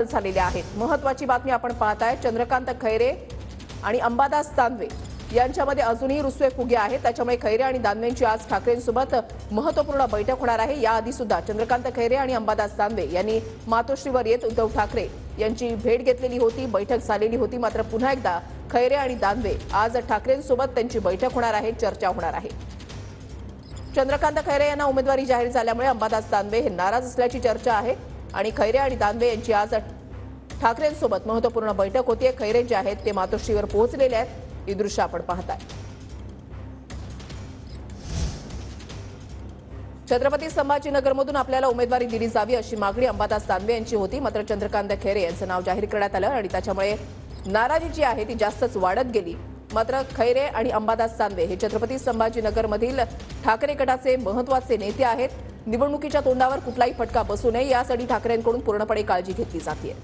झालेले आहेत। महत्त्वाची बातमी आपण पाहताय, चंद्रकांत खैरे आणि अंबादास दानवे यांच्यामध्ये अजूनही रुसवे-फुगे आहेत। त्याच्यामुळे खैरे आणि दानवेंची आज ठाकरेंसोबत महत्त्वपूर्ण बैठक होणार आहे। याआधी सुद्धा चंद्रकांत खैरे आणि अंबादास दानवे यांनी मातोश्रीवर येत उद्धव ठाकरे यांची भेट घेतलेली होती, बैठक झालेली होती। मात्र पुन्हा एकदा खैरे आणि दानवे आज ठाकरेंसोबत त्यांची बैठक होणार आहे, चर्चा होणार आहे। चंद्रकांत खैरे यांना उमेदवारी जाहीर झाल्यामुळे अंबादास दानवे हे नाराज असल्याची चर्चा आहे आणि खैरे आणि दानवे यांची आज ठाकरेंसोबत महत्त्वपूर्ण बैठक होतीये। खैरे जे आहेत ते मातोश्रीवर पोहोचलेले आहेत, ही दृश्य आपण पाहताय। छत्रपती संभाजीनगरमधून आपल्याला उमेदवारी दिली जावी अशी मागणी अंबादास दानवे यांची होती। मात्र चंद्रकांत खैरे यांचं नाव जाहीर करण्यात आलं आणि त्याच्यामुळे नाराजी जी आहे ती जास्तच वाढत गेली। मात्र खैरे आणि अंबादास दानवे हे छत्रपती संभाजीनगरमधील ठाकरे गटाचे महत्त्वाचे नेते आहेत। निवडणुकीच्या तोंडावर कुठलाही फटका बसू नये यासाठी ठाकरेंकडून पूर्णपणे काळजी घेतली जाते।